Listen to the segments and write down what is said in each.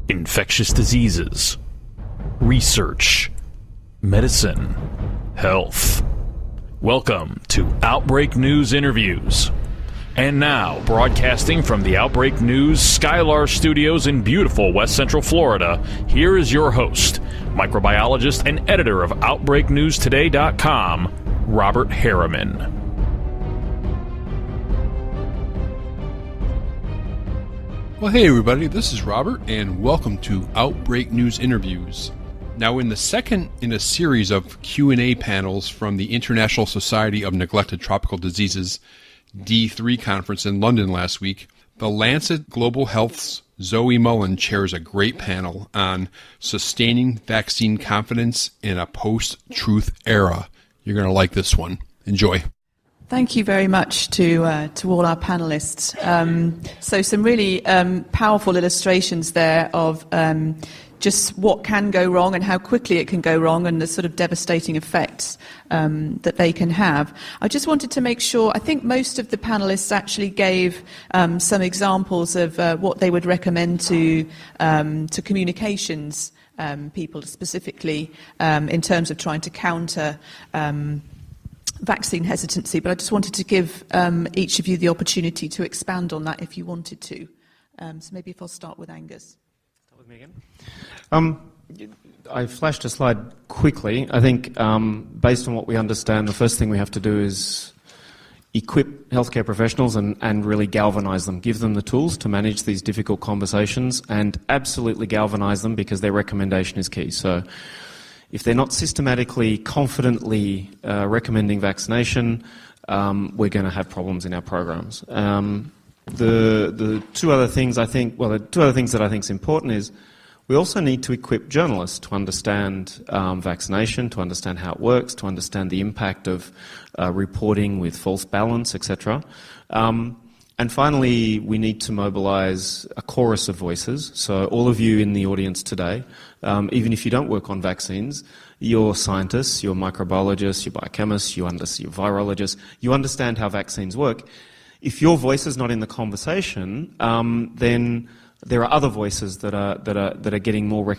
infectious diseases, research, medicine, health. Welcome to Outbreak News Interviews. And now, broadcasting from the Outbreak News Skylar Studios in beautiful West Central Florida, here is your host, microbiologist and editor of OutbreakNewsToday.com, Robert Harriman. Well, hey everybody, this is Robert, and welcome to Outbreak News Interviews. Now, in the second in a series of Q&A panels from the International Society of Neglected Tropical Diseases D3 conference in London last week, the Lancet Global Health's Zoe Mullan chairs a great panel on sustaining vaccine confidence in a post-truth era. You're going to like this one. Enjoy. Thank you very much to all our panelists. So some really powerful illustrations there of just what can go wrong and how quickly it can go wrong and the sort of devastating effects that they can have. I just wanted to make sure, I think most of the panelists actually gave some examples of what they would recommend to communications people specifically in terms of trying to counter vaccine hesitancy, but I just wanted to give each of you the opportunity to expand on that if you wanted to. So maybe if I'll start with Angus. Start with me again. I flashed a slide quickly. I think based on what we understand, the first thing we have to do is equip healthcare professionals and really galvanize them, give them the tools to manage these difficult conversations and absolutely galvanize them because their recommendation is key. So if they're not systematically, confidently recommending vaccination, we're going to have problems in our programs. The two other things that I think is important is we also need to equip journalists to understand vaccination, to understand how it works, to understand the impact of reporting with false balance, etc. And finally, we need to mobilise a chorus of voices. So all of you in the audience today, even if you don't work on vaccines, you're scientists, you're microbiologists, you're biochemists, you're virologists, you understand how vaccines work. If your voice is not in the conversation, then there are other voices that are getting more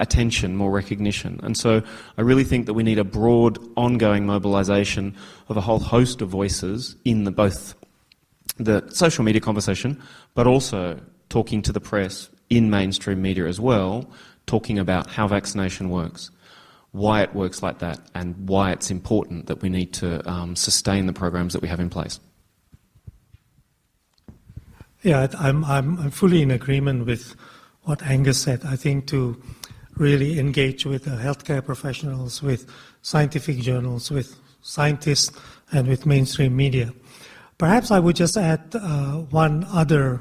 attention, more recognition. And so I really think that we need a broad, ongoing mobilisation of a whole host of voices in both the social media conversation, but also talking to the press in mainstream media as well, talking about how vaccination works, why it works like that, and why it's important that we need to sustain the programs that we have in place. Yeah, I'm fully in agreement with what Angus said. I think to really engage with the healthcare professionals, with scientific journals, with scientists, and with mainstream media. Perhaps I would just add one other,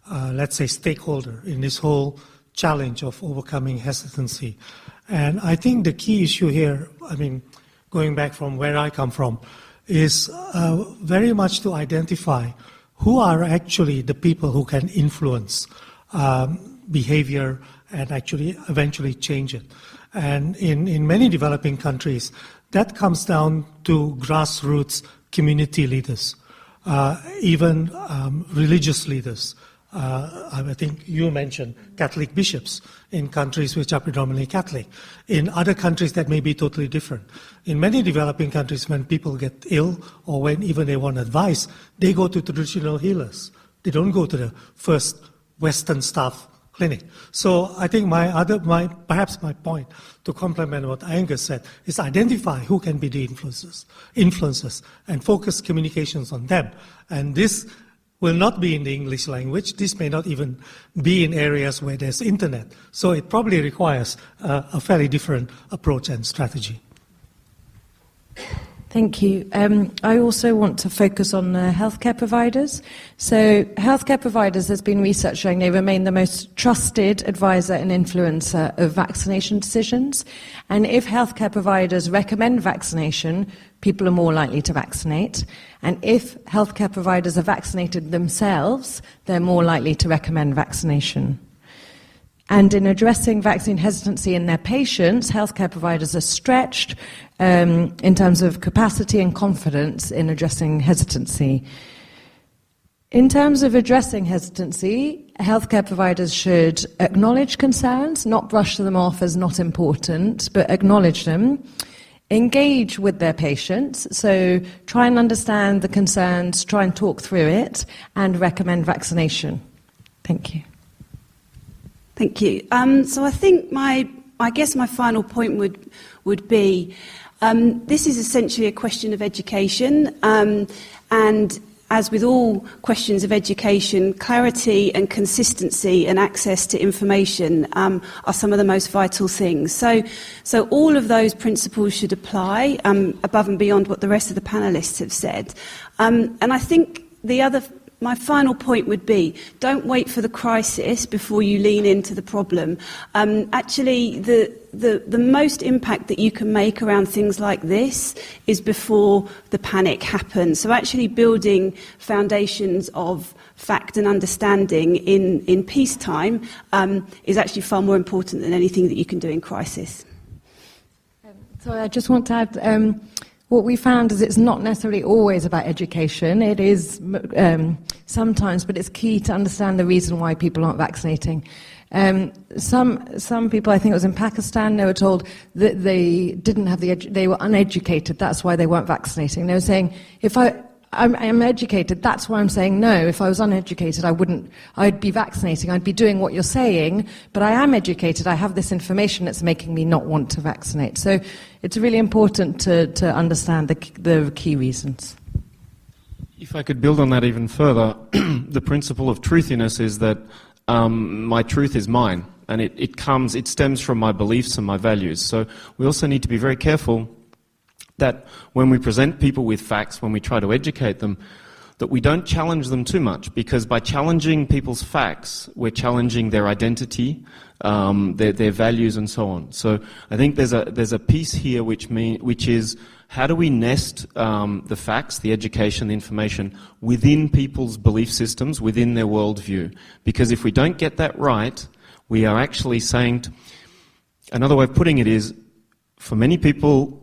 let's say, stakeholder in this whole challenge of overcoming hesitancy. And I think the key issue here, I mean, going back from where I come from, is very much to identify who are actually the people who can influence behavior and actually eventually change it. And in many developing countries, that comes down to grassroots community leaders. Even religious leaders. I think you mentioned Catholic bishops in countries which are predominantly Catholic. In other countries that may be totally different. In many developing countries, when people get ill or when even they want advice, they go to traditional healers. They don't go to the first Western staff clinic. So I think perhaps my point to complement what Angus said is identify who can be the influencers and focus communications on them. And this will not be in the English language. This may not even be in areas where there's internet. So it probably requires a fairly different approach and strategy. Thank you. I also want to focus on healthcare providers. So healthcare providers, there's been research showing they remain the most trusted advisor and influencer of vaccination decisions. And if healthcare providers recommend vaccination, people are more likely to vaccinate. And if healthcare providers are vaccinated themselves, they're more likely to recommend vaccination. And in addressing vaccine hesitancy in their patients, healthcare providers are stretched in terms of capacity and confidence in addressing hesitancy. In terms of addressing hesitancy, healthcare providers should acknowledge concerns, not brush them off as not important, but acknowledge them. Engage with their patients, so try and understand the concerns, try and talk through it, and recommend vaccination. Thank you. Thank you. So I think my final point would be this is essentially a question of education, and as with all questions of education, clarity and consistency and access to information are some of the most vital things. So all of those principles should apply above and beyond what the rest of the panellists have said. And I think my final point would be, don't wait for the crisis before you lean into the problem. Actually, the most impact that you can make around things like this is before the panic happens. So actually building foundations of fact and understanding in peacetime is actually far more important than anything that you can do in crisis. So I just want to add, what we found is it's not necessarily always about education. It is sometimes, but it's key to understand the reason why people aren't vaccinating. Some people, I think it was in Pakistan, they were told that they didn't have they were uneducated. That's why they weren't vaccinating. They were saying, I'm educated, that's why I'm saying no. If I was uneducated, I'd be vaccinating, I'd be doing what you're saying, but I am educated, I have this information that's making me not want to vaccinate. So it's really important to understand the key reasons. If I could build on that even further, the principle of truthiness is that my truth is mine, and it stems from my beliefs and my values. So we also need to be very careful that when we present people with facts, when we try to educate them, that we don't challenge them too much, because by challenging people's facts, we're challenging their identity, their values, and so on. So I think there's a piece here which is how do we nest the facts, the education, the information within people's belief systems, within their worldview? Because if we don't get that right, we are actually saying. Another way of putting it is, for many people,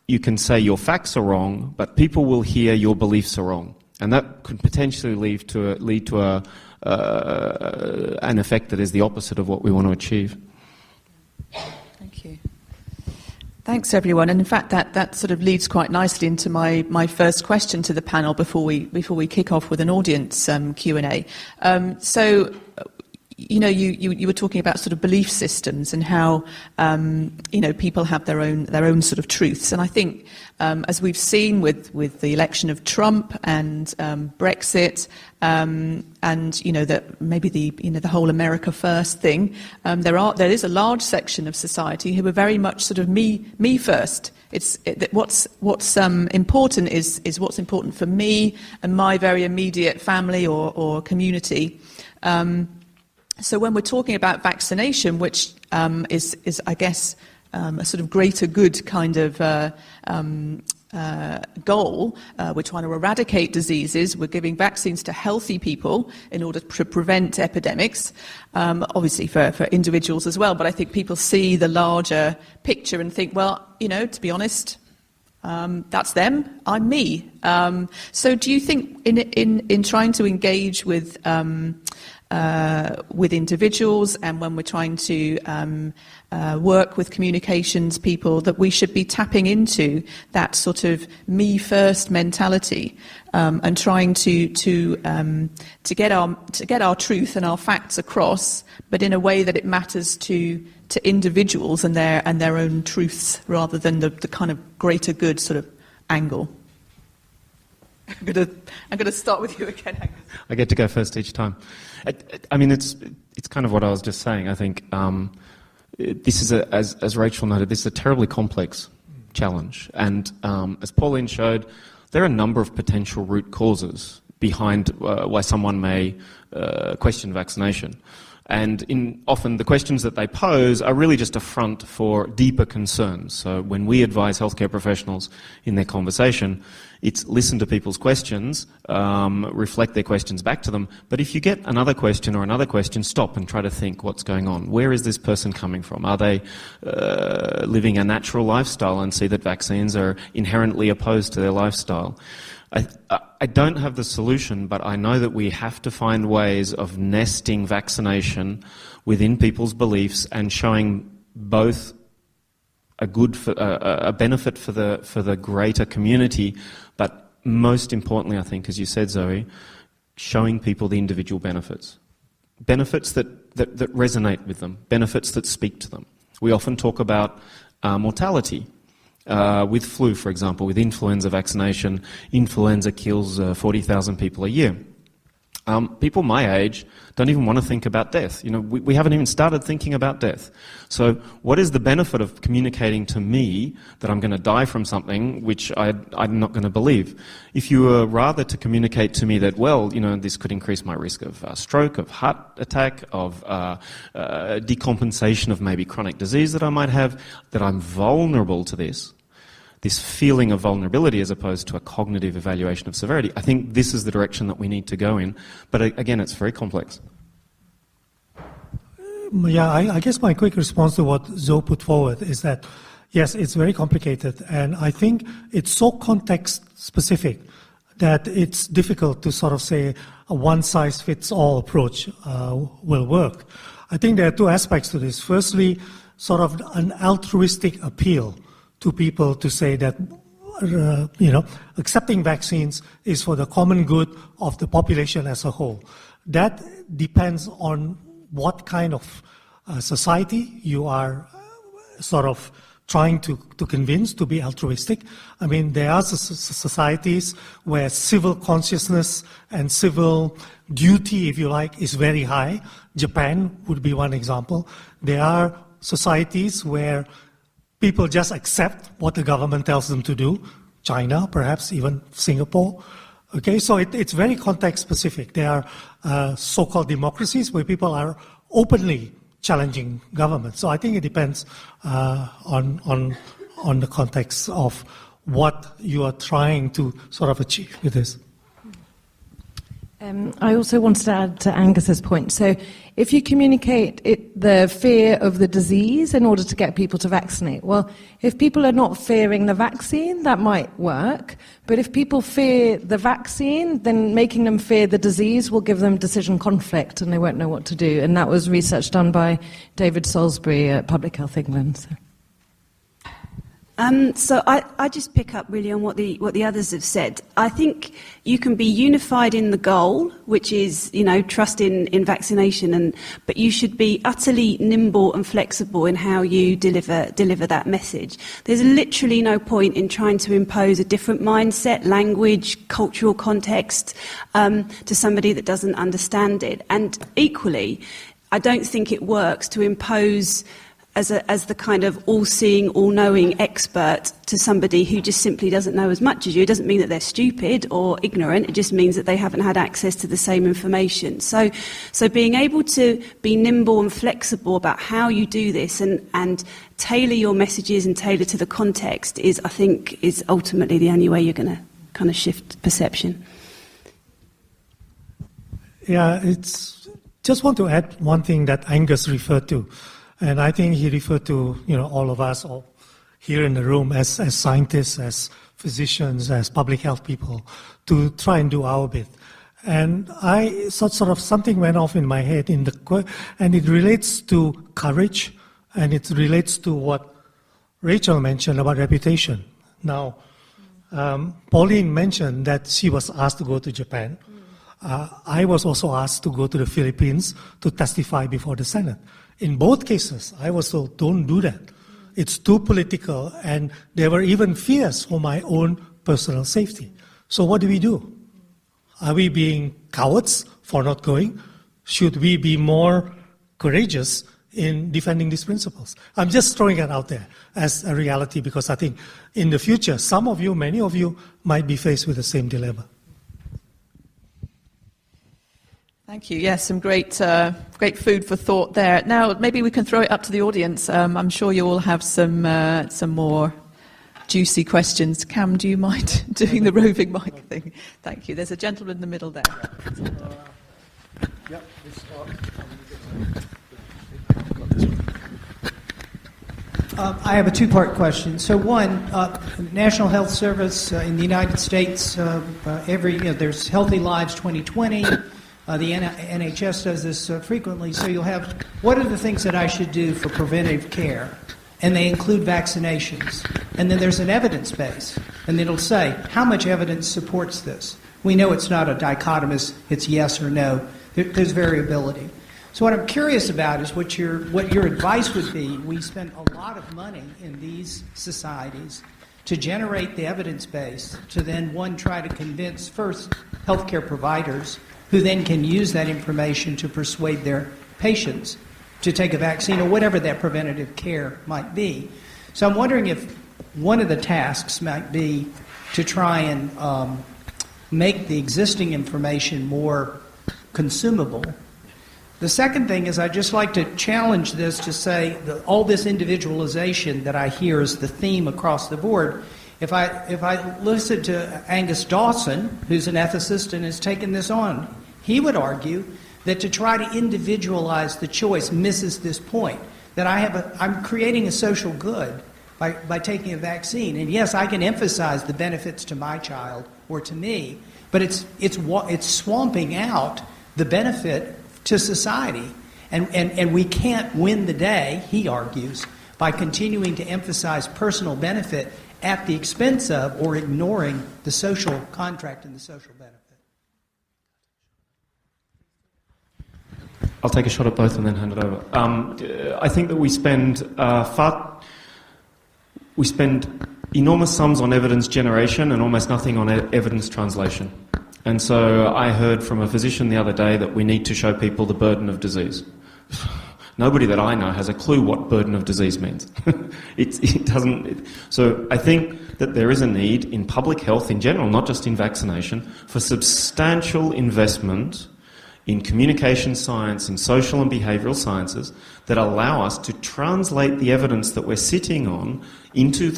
you can say your facts are wrong, but people will hear your beliefs are wrong. And that could potentially lead to an effect that is the opposite of what we want to achieve. Thank you. Thanks, everyone. And in fact, that sort of leads quite nicely into my first question to the panel before we kick off with an audience Q&A. So, you were talking about sort of belief systems and how people have their own sort of truths, and I think as we've seen with the election of Trump and Brexit, and that maybe the whole America First thing, there is a large section of society who are very much sort of me first. What's important is what's important for me and my very immediate family or community. So when we're talking about vaccination, which is I guess, a sort of greater good kind of goal, we're trying to eradicate diseases, we're giving vaccines to healthy people in order to prevent epidemics, obviously for individuals as well, but I think people see the larger picture and think, well, to be honest, that's them, I'm me. So do you think in trying to engage with individuals, and when we're trying to work with communications people, that we should be tapping into that sort of me first mentality, and trying to get our truth and our facts across, but in a way that it matters to individuals and their own truths, rather than the kind of greater good sort of angle. I'm going to start with you again, Angus. I get to go first each time. I mean, it's kind of what I was just saying. I think this is as Rachel noted, this is a terribly complex challenge, and as Pauline showed, there are a number of potential root causes behind why someone may question vaccination. And often the questions that they pose are really just a front for deeper concerns. So when we advise healthcare professionals in their conversation, it's listen to people's questions, reflect their questions back to them. But if you get another question or another question, stop and try to think what's going on. Where is this person coming from? Are they living a natural lifestyle and see that vaccines are inherently opposed to their lifestyle? I don't have the solution, but I know that we have to find ways of nesting vaccination within people's beliefs and showing both a benefit for the greater community, but most importantly, I think, as you said, Zoe, showing people the individual benefits. Benefits that resonate with them, benefits that speak to them. We often talk about mortality. With flu, for example, with influenza vaccination, influenza kills 40,000 people a year. People my age don't even want to think about death. We haven't even started thinking about death. So what is the benefit of communicating to me that I'm going to die from something which I'm not going to believe? If you were rather to communicate to me that, this could increase my risk of stroke, of heart attack, of decompensation of maybe chronic disease that I might have, that I'm vulnerable to this feeling of vulnerability as opposed to a cognitive evaluation of severity. I think this is the direction that we need to go in. But again, it's very complex. Yeah, I guess my quick response to what Zoe put forward is that, yes, it's very complicated. And I think it's so context-specific that it's difficult to sort of say a one-size-fits-all approach will work. I think there are two aspects to this. Firstly, sort of an altruistic appeal to people to say that, accepting vaccines is for the common good of the population as a whole. That depends on what kind of society you are sort of trying to convince to be altruistic. I mean, there are societies where civil consciousness and civil duty, if you like, is very high. Japan would be one example. There are societies where people just accept what the government tells them to do. China, perhaps even Singapore. Okay, so it's very context-specific. There are so-called democracies where people are openly challenging government. So I think it depends on the context of what you are trying to sort of achieve with this. I also wanted to add to Angus's point. So if you communicate the fear of the disease in order to get people to vaccinate, well, if people are not fearing the vaccine, that might work. But if people fear the vaccine, then making them fear the disease will give them decision conflict and they won't know what to do. And that was research done by David Salisbury at Public Health England. So I just pick up really on what the others have said. I think you can be unified in the goal, which is, trust in vaccination, but you should be utterly nimble and flexible in how you deliver that message. There's literally no point in trying to impose a different mindset, language, cultural context to somebody that doesn't understand it. And equally, I don't think it works to impose as the kind of all-seeing, all-knowing expert to somebody who just simply doesn't know as much as you. It doesn't mean that they're stupid or ignorant. It just means that they haven't had access to the same information. So being able to be nimble and flexible about how you do this and tailor your messages and tailor to the context is ultimately the only way you're going to kind of shift perception. Yeah, just want to add one thing that Angus referred to. And I think he referred to, all of us all here in the room as scientists, as physicians, as public health people, to try and do our bit. And I sort of something went off in my head and it relates to courage, and it relates to what Rachel mentioned about reputation. Now, Pauline mentioned that she was asked to go to Japan. I was also asked to go to the Philippines to testify before the Senate. In both cases, I was told, don't do that. It's too political, and there were even fears for my own personal safety. So what do we do? Are we being cowards for not going? Should we be more courageous in defending these principles? I'm just throwing it out there as a reality because I think in the future, some of you, many of you, might be faced with the same dilemma. Thank you. Yes, some great food for thought there. Now, maybe we can throw it up to the audience. I'm sure you all have some more juicy questions. Cam, do you mind doing the roving mic thing? Thank you. There's a gentleman in the middle there. I have a two-part question. So one, National Health Service in the United States, there's Healthy Lives 2020. The NHS does this frequently. So you'll have, what are the things that I should do for preventive care? And they include vaccinations. And then there's an evidence base. And it'll say, how much evidence supports this? We know it's not a dichotomous, it's yes or no. There's variability. So what I'm curious about is what your advice would be. We spend a lot of money in these societies to generate the evidence base to then, one, try to convince first healthcare providers who then can use that information to persuade their patients to take a vaccine or whatever that preventative care might be. So I'm wondering if one of the tasks might be to try and make the existing information more consumable. The second thing is I'd just like to challenge this to say that all this individualization that I hear is the theme across the board. If I listen to Angus Dawson, who's an ethicist and has taken this on, he would argue that to try to individualize the choice misses this point, that I'm creating a social good by taking a vaccine. And yes, I can emphasize the benefits to my child or to me, but it's swamping out the benefit to society. And we can't win the day, he argues, by continuing to emphasize personal benefit at the expense of or ignoring the social contract and the social benefit. I'll take a shot at both and then hand it over. I think that we spend enormous sums on evidence generation and almost nothing on evidence translation. And so I heard from a physician the other day that we need to show people the burden of disease. Nobody that I know has a clue what burden of disease means. It doesn't. So I think that there is a need in public health in general, not just in vaccination, for substantial investment in communication science, in social and behavioural sciences that allow us to translate the evidence that we're sitting on into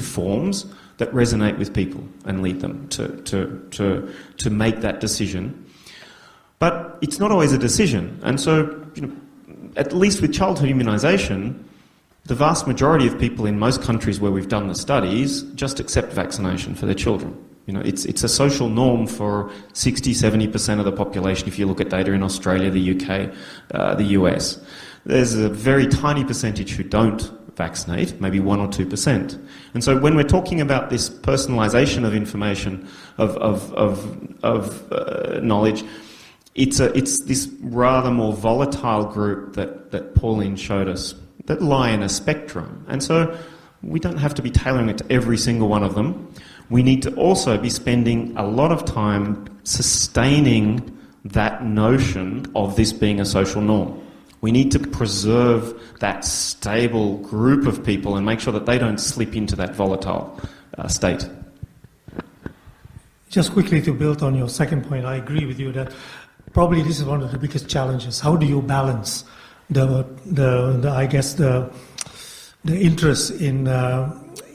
forms that resonate with people and lead them to make that decision. But it's not always a decision. And so, at least with childhood immunisation, the vast majority of people in most countries where we've done the studies just accept vaccination for their children. It's a social norm for 60-70% of the population if you look at data in Australia, the UK, the US. There's a very tiny percentage who don't vaccinate, maybe 1 or 2%. And so when we're talking about this personalisation of information, of knowledge, it's this rather more volatile group that Pauline showed us that lie in a spectrum. And so we don't have to be tailoring it to every single one of them. We need to also be spending a lot of time sustaining that notion of this being a social norm. We need to preserve that stable group of people and make sure that they don't slip into that volatile state. Just quickly to build on your second point, I agree with you that probably this is one of the biggest challenges. How do you balance the interest in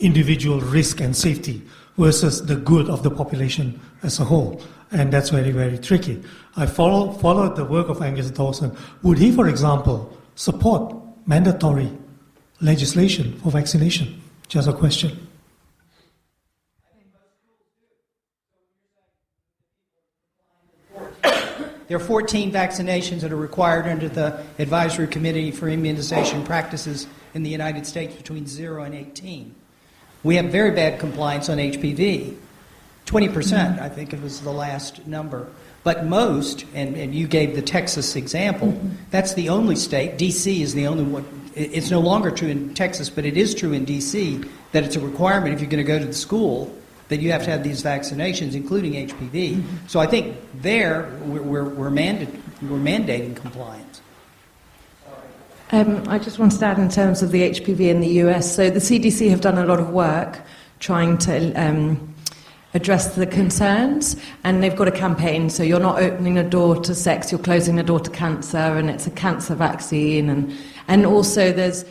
individual risk and safety versus the good of the population as a whole? And that's very, very tricky. I followed the work of Angus Dawson. Would he, for example, support mandatory legislation for vaccination? Just a question. There are 14 vaccinations that are required under the Advisory Committee for Immunization Practices in the United States between 0 and 18. We have very bad compliance on HPV. 20%, I think it was the last number. But most, and you gave the Texas example, that's the only state, D.C. is the only one. It's no longer true in Texas, but it is true in D.C. that it's a requirement if you're going to go to the school that you have to have these vaccinations, including HPV. So I think there we're mandating compliance. I just wanted to add in terms of the HPV in the US. So the CDC have done a lot of work trying to address the concerns, and they've got a campaign. So you're not opening a door to sex, you're closing the door to cancer, and it's a cancer vaccine. And also there's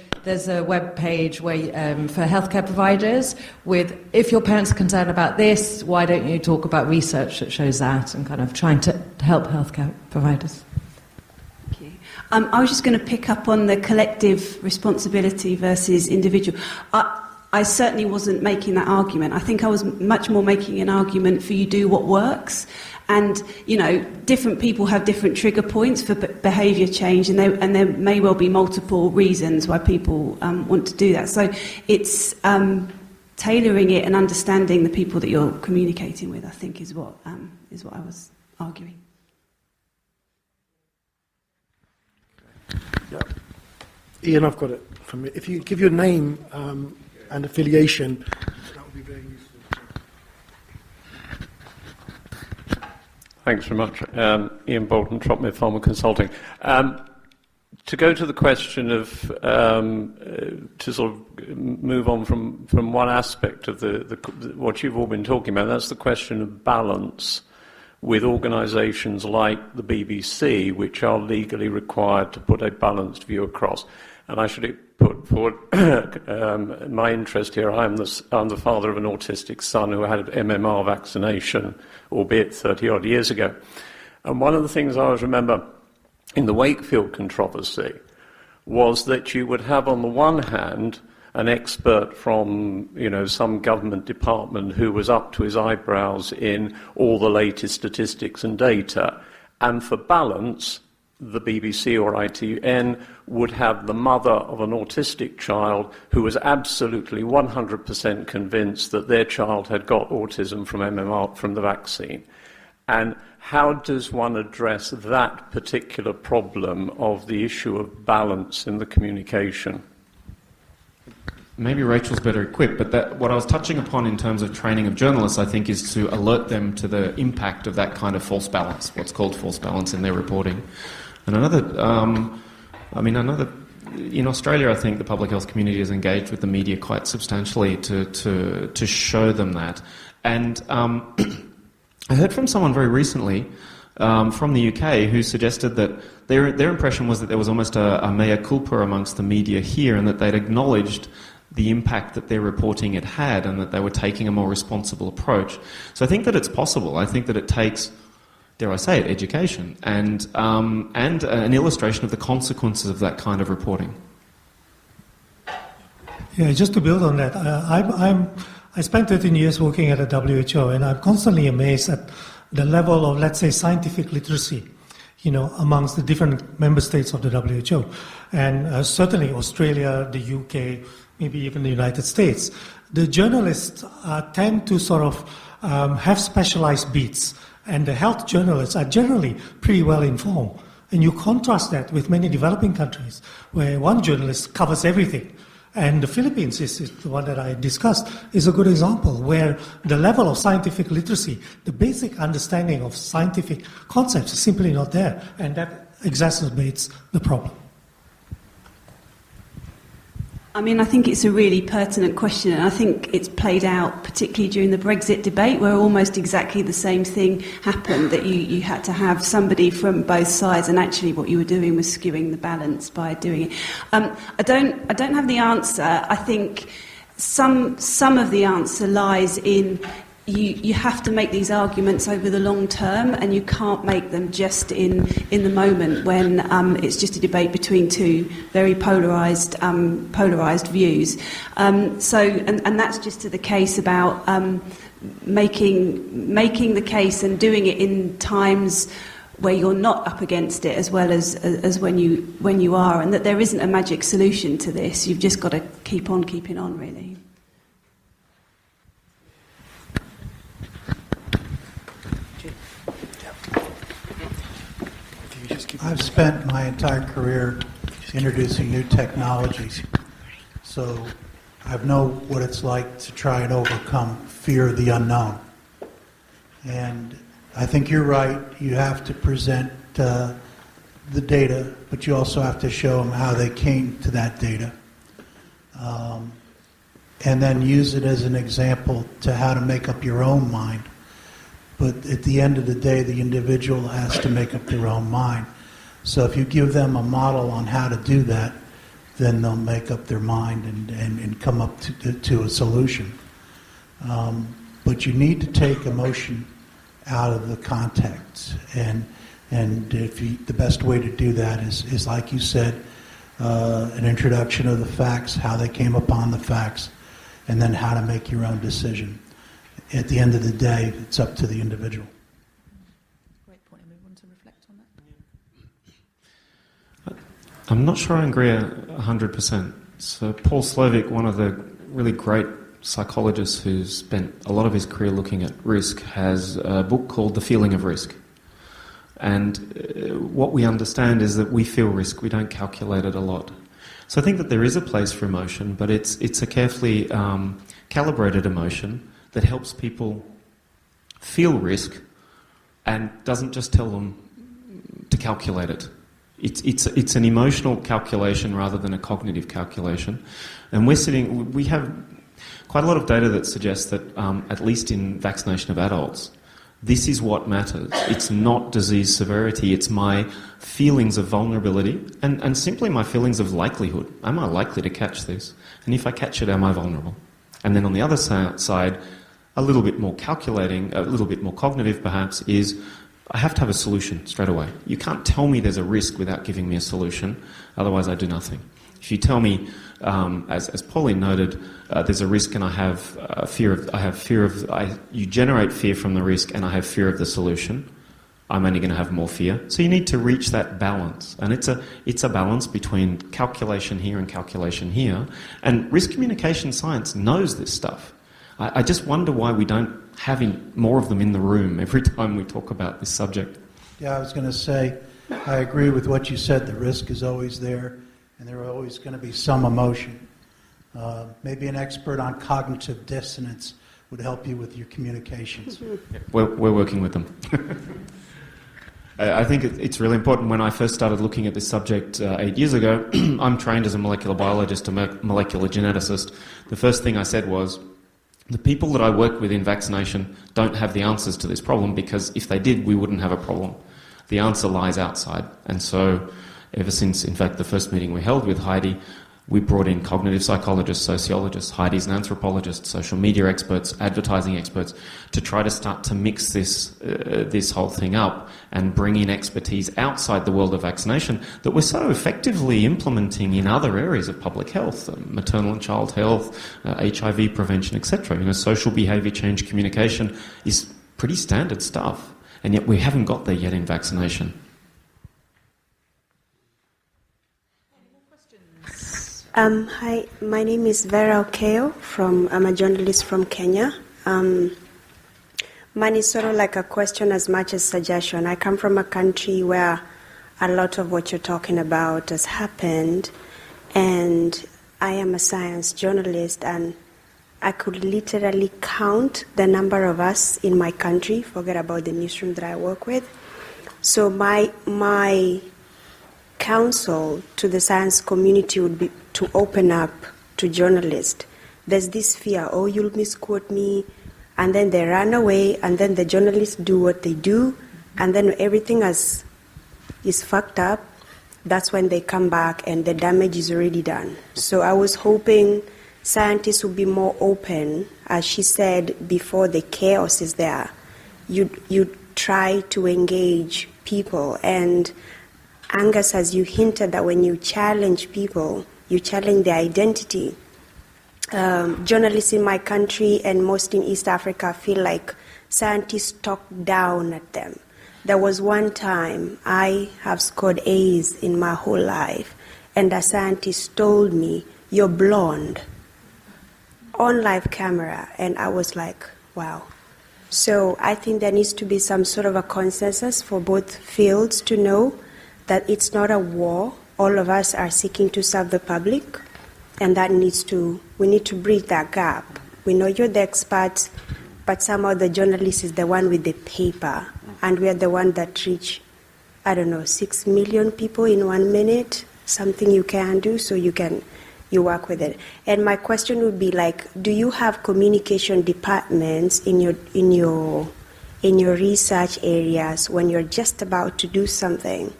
a web page where for healthcare providers with, if your parents are concerned about this, why don't you talk about research that shows that, and kind of trying to help healthcare providers. Thank you. I was just going to pick up on the collective responsibility versus individual. I certainly wasn't making that argument. I think I was much more making an argument for you do what works. And, you know, different people have different trigger points for behaviour change, and there may well be multiple reasons why people want to do that. So it's tailoring it and understanding the people that you're communicating with, I think, is what I was arguing. Yeah. Ian, I've got it from me. If you give your name and affiliation, that would be very useful. Thanks very much. Ian Bolton, Tropmith Pharma Consulting. To go to the question of, to sort of move on from one aspect of what you've all been talking about, that's the question of balance with organisations like the BBC, which are legally required to put a balanced view across. And I should put forward my interest here. I'm the father of an autistic son who had MMR vaccination, albeit 30-odd years ago. And one of the things I always remember in the Wakefield controversy was that you would have, on the one hand, an expert from, some government department who was up to his eyebrows in all the latest statistics and data, and for balance, the BBC or ITN would have the mother of an autistic child who was absolutely 100% convinced that their child had got autism from MMR, from the vaccine. And how does one address that particular problem of the issue of balance in the communication? Maybe Rachel's better equipped, but what I was touching upon in terms of training of journalists, I think, is to alert them to the impact of that kind of false balance, what's called false balance in their reporting. And in Australia, I think the public health community is engaged with the media quite substantially to show them that. And I heard from someone very recently from the UK who suggested that their impression was that there was almost a mea culpa amongst the media here, and that they'd acknowledged the impact that their reporting had and that they were taking a more responsible approach. So I think that it's possible. I think that it takes, dare I say it, education and an illustration of the consequences of that kind of reporting. Yeah, just to build on that, I spent 13 years working at the WHO, and I'm constantly amazed at the level of, let's say, scientific literacy, amongst the different member states of the WHO. And certainly Australia, the UK, maybe even the United States. The journalists tend to sort of have specialized beats, and the health journalists are generally pretty well informed. And you contrast that with many developing countries, where one journalist covers everything. And the Philippines is the one that I discussed, is a good example, where the level of scientific literacy, the basic understanding of scientific concepts is simply not there, and that exacerbates the problem. I mean, I think it's a really pertinent question, and I think it's played out particularly during the Brexit debate, where almost exactly the same thing happened, that you had to have somebody from both sides, and actually what you were doing was skewing the balance by doing it. I don't have the answer. I think some of the answer lies in you have to make these arguments over the long term, and you can't make them just in the moment when it's just a debate between two very polarised views. And that's just to the case about making the case and doing it in times where you're not up against it as well as when you are, and that there isn't a magic solution to this. You've just got to keep on keeping on, really. I've spent my entire career introducing new technologies, so I know what it's like to try and overcome fear of the unknown. And I think you're right. You have to present the data, but you also have to show them how they came to that data. And then use it as an example to how to make up your own mind. But at the end of the day, the individual has to make up their own mind. So if you give them a model on how to do that, then they'll make up their mind and come up to a solution. But you need to take emotion out of the context. And And the best way to do that is like you said, an introduction of the facts, how they came upon the facts, and then how to make your own decision. At the end of the day, it's up to the individual. Great point. Anyone want to reflect on that? I'm not sure I agree 100%. So Paul Slovic, one of the really great psychologists who's spent a lot of his career looking at risk, has a book called The Feeling of Risk. And what we understand is that we feel risk, we don't calculate it a lot. So I think that there is a place for emotion, but it's a carefully calibrated emotion that helps people feel risk and doesn't just tell them to calculate it. It's an emotional calculation rather than a cognitive calculation. And we have quite a lot of data that suggests that, at least in vaccination of adults, this is what matters. It's not disease severity, it's my feelings of vulnerability and simply my feelings of likelihood. Am I likely to catch this? And if I catch it, am I vulnerable? And then on the other side, a little bit more calculating, a little bit more cognitive perhaps, is I have to have a solution straight away. You can't tell me there's a risk without giving me a solution, otherwise I do nothing. If you tell me, as Pauline noted, there's a risk and I have you generate fear from the risk and I have fear of the solution, I'm only going to have more fear. So you need to reach that balance. And it's a balance between calculation here and calculation here. And risk communication science knows this stuff. I just wonder why we don't have more of them in the room every time we talk about this subject. Yeah, I was going to say, I agree with what you said. The risk is always there, and there are always going to be some emotion. Maybe an expert on cognitive dissonance would help you with your communications. We're working with them. I think it's really important. When I first started looking at this subject 8 years ago, I'm trained as a molecular biologist, a molecular geneticist. The first thing I said was, the people that I work with in vaccination don't have the answers to this problem, because if they did, we wouldn't have a problem. The answer lies outside. And so ever since, in fact, the first meeting we held with Heidi, we brought in cognitive psychologists, sociologists. Heidi's an anthropologist, social media experts, advertising experts, to try to start to mix this whole thing up and bring in expertise outside the world of vaccination that we're so effectively implementing in other areas of public health, maternal and child health, HIV prevention, etc. Social behaviour change communication is pretty standard stuff, and yet we haven't got there yet in vaccination. Hi, my name is Vera Okeo. I'm a journalist from Kenya. Mine is sort of like a question as much as suggestion. I come from a country where a lot of what you're talking about has happened, and I am a science journalist, and I could literally count the number of us in my country, forget about the newsroom that I work with. So my counsel to the science community would be to open up to journalists. There's this fear, oh, you'll misquote me, and then they run away, and then the journalists do what they do, and then everything is fucked up. That's when they come back and the damage is already done. So I was hoping scientists would be more open. As she said before, the chaos is there. You try to engage people, and Angus, as you hinted, that when you challenge people, you challenge their identity. Journalists in my country and most in East Africa feel like scientists talk down at them. There was one time I have scored A's in my whole life, and a scientist told me, "You're blonde," on live camera, and I was like, wow. So I think there needs to be some sort of a consensus for both fields to know that it's not a war. All of us are seeking to serve the public, and we need to bridge that gap. We know you're the experts, but somehow the journalist is the one with the paper, and we are the one that reach, 6 million people in 1 minute, something you can do, so you work with it. And my question would be do you have communication departments in your research areas when you're just about to do something,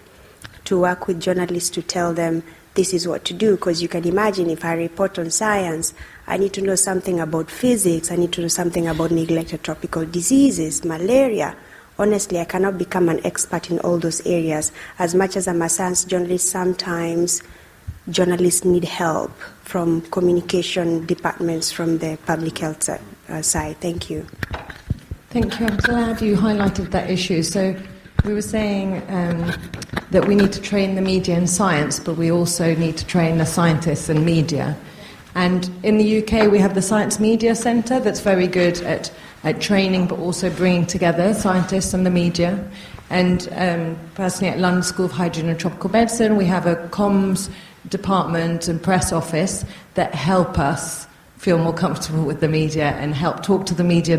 to work with journalists to tell them this is what to do? Because you can imagine, if I report on science, I need to know something about physics, I need to know something about neglected tropical diseases, malaria, honestly, I cannot become an expert in all those areas. As much as I'm a science journalist, sometimes journalists need help from communication departments from the public health side. Thank you. Thank you. I'm glad you highlighted that issue. So we were saying that we need to train the media in science, but we also need to train the scientists in media. And in the UK, we have the Science Media Centre that's very good at training, but also bringing together scientists and the media. And personally, at London School of Hygiene and Tropical Medicine, we have a comms department and press office that help us feel more comfortable with the media and help talk to the media.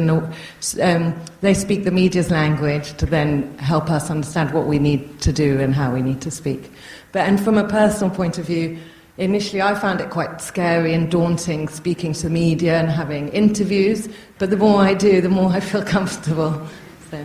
And they speak the media's language to then help us understand what we need to do and how we need to speak. And from a personal point of view, initially I found it quite scary and daunting speaking to the media and having interviews, but the more I do, the more I feel comfortable. So.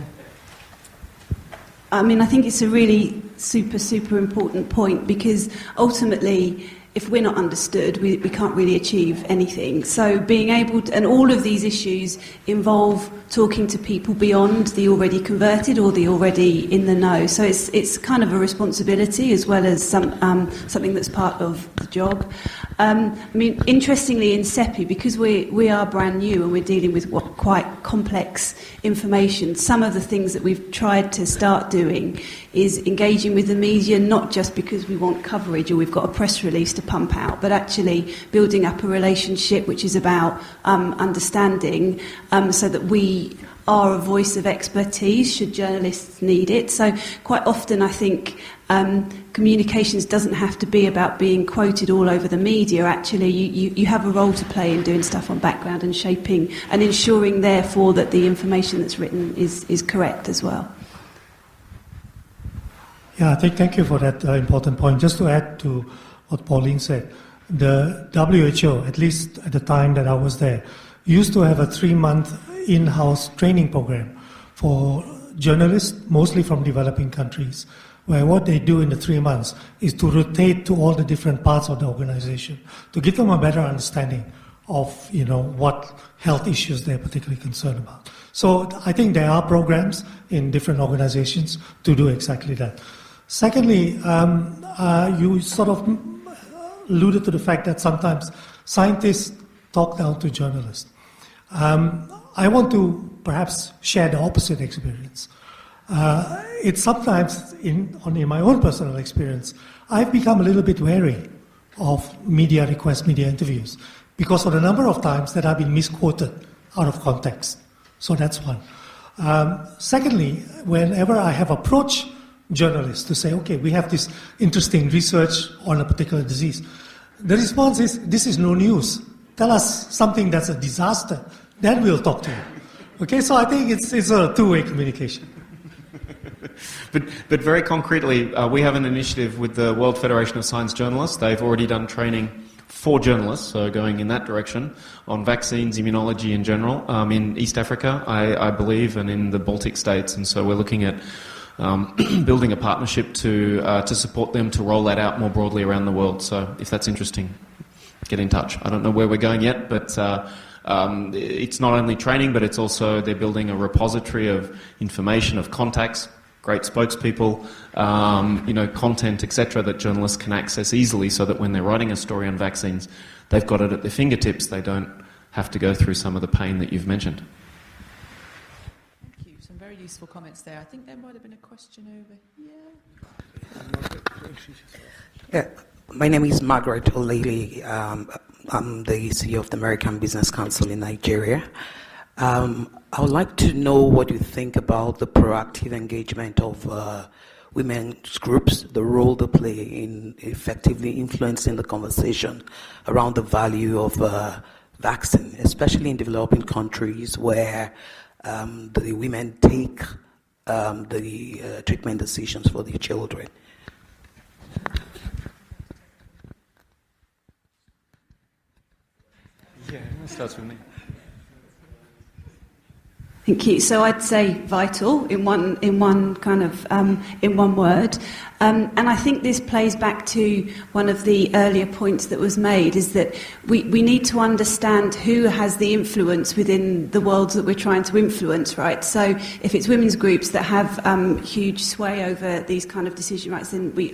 I mean, I think it's a really super important point, because ultimately, if we're not understood, we can't really achieve anything. So being able to, and all of these issues involve talking to people beyond the already converted or the already in the know. So it's kind of a responsibility as well as something that's part of the job. I mean, interestingly, in CEPI, because we are brand new and we're dealing with quite complex information, some of the things that we've tried to start doing is engaging with the media, not just because we want coverage or we've got a press release to pump out, but actually building up a relationship which is about understanding, so that we are a voice of expertise should journalists need it. So quite often I think communications doesn't have to be about being quoted all over the media. Actually, you have a role to play in doing stuff on background and shaping and ensuring therefore that the information that's written is correct as well. Yeah, thank you for that important point. Just to add to what Pauline said, the WHO, at least at the time that I was there, used to have a 3-month in-house training program for journalists, mostly from developing countries, where what they do in the 3 months is to rotate to all the different parts of the organization to give them a better understanding of, what health issues they're particularly concerned about. So I think there are programs in different organizations to do exactly that. Secondly, you sort of alluded to the fact that sometimes scientists talk down to journalists. I want to perhaps share the opposite experience. It's sometimes, in my own personal experience, I've become a little bit wary of media requests, media interviews, because of the number of times that I've been misquoted out of context. So that's one. Secondly, whenever I have approached journalists to say, okay, we have this interesting research on a particular disease, the response is, this is no news. Tell us something that's a disaster, then we'll talk to you. Okay, so I think it's a two-way communication. But very concretely, we have an initiative with the World Federation of Science Journalists. They've already done training for journalists, so going in that direction, on vaccines, immunology in general, in East Africa, I believe, and in the Baltic states. And so we're looking at building a partnership to support them to roll that out more broadly around the world. So if that's interesting, get in touch. I don't know where we're going yet, but it's not only training, but it's also they're building a repository of information, of contacts, great spokespeople, content, etc., that journalists can access easily, so that when they're writing a story on vaccines, they've got it at their fingertips. They don't have to go through some of the pain that you've mentioned. Thank you. Some very useful comments there. I think there might have been a question over here. Yeah. My name is Margaret O'Leary. I'm the CEO of the American Business Council in Nigeria. I would like to know what you think about the proactive engagement of women's groups, the role they play in effectively influencing the conversation around the value of vaccine, especially in developing countries where the women take the treatment decisions for their children. Yeah, that starts with me. Thank you. So I'd say vital in one word, and I think this plays back to one of the earlier points that was made, is that we need to understand who has the influence within the worlds that we're trying to influence, right? So if it's women's groups that have huge sway over these kind of decision rights, then we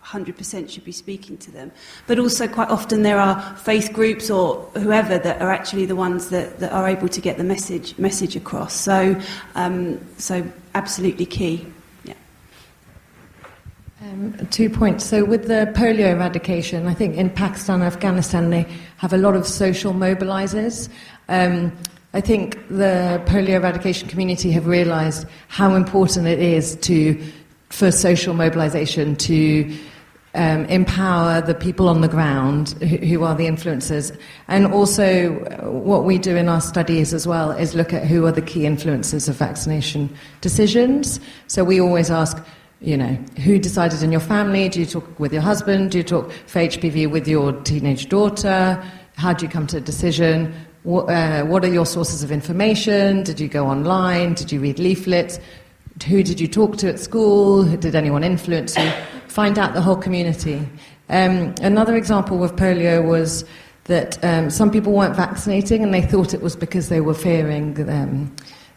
100% should be speaking to them. But also quite often there are faith groups or whoever that are actually the ones that are able to get the message across. So absolutely key. Yeah. 2 points. So with the polio eradication, I think in Pakistan and Afghanistan they have a lot of social mobilizers. I think the polio eradication community have realized how important it is for social mobilization to empower the people on the ground who are the influencers. And also what we do in our studies as well is look at who are the key influencers of vaccination decisions. So we always ask, who decided in your family? Do you talk with your husband? Do you talk for HPV with your teenage daughter? How do you come to a decision? What are your sources of information? Did you go online? Did you read leaflets? Who did you talk to at school? Did anyone influence you? Find out the whole community. Another example with polio was that some people weren't vaccinating and they thought it was because they were fearing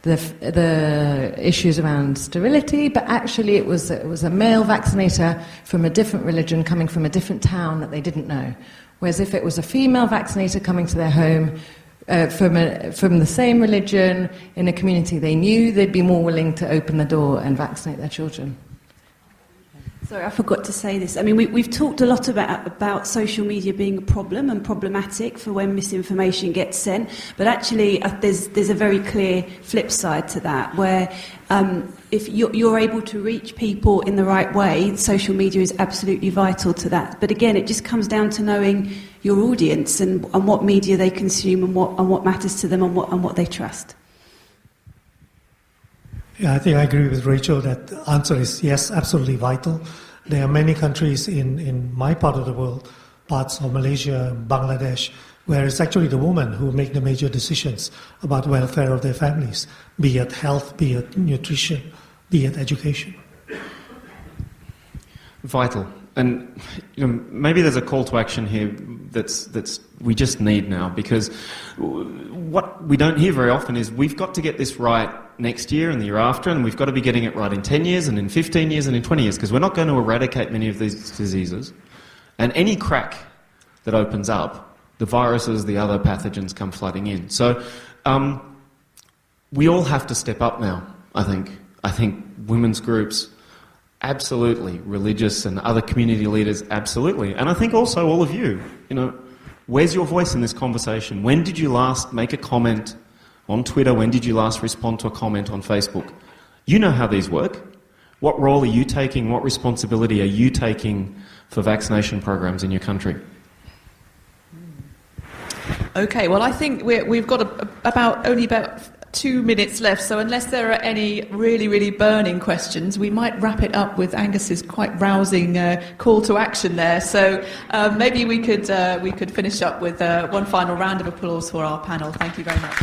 the issues around sterility, but actually it was a male vaccinator from a different religion coming from a different town that they didn't know. Whereas if it was a female vaccinator coming to their home from the same religion in a community they knew, they'd be more willing to open the door and vaccinate their children. Sorry, I forgot to say this. I mean, we've talked a lot about social media being a problem and problematic for when misinformation gets sent, but actually there's a very clear flip side to that, where if you're able to reach people in the right way, social media is absolutely vital to that. But again, it just comes down to knowing your audience and what media they consume and what matters to them and what they trust. Yeah, I think I agree with Rachel that the answer is yes, absolutely vital. There are many countries in my part of the world, parts of Malaysia, Bangladesh, where it's actually the women who make the major decisions about welfare of their families, be it health, be it nutrition, be it education. Vital. And maybe there's a call to action here that's we just need now, because what we don't hear very often is we've got to get this right next year and the year after, and we've got to be getting it right in 10 years and in 15 years and in 20 years, because we're not going to eradicate many of these diseases. And any crack that opens up, the viruses, the other pathogens come flooding in. So we all have to step up now, I think. I think women's groups, absolutely. Religious and other community leaders, absolutely. And I think also all of you, where's your voice in this conversation? When did you last make a comment on Twitter? When did you last respond to a comment on Facebook? You know how these work. What role are you taking? What responsibility are you taking for vaccination programs in your country? Okay, well, I think we've got only about 2 minutes left, so unless there are any really, really burning questions, we might wrap it up with Angus's quite rousing call to action there. So maybe we could finish up with one final round of applause for our panel. Thank you very much.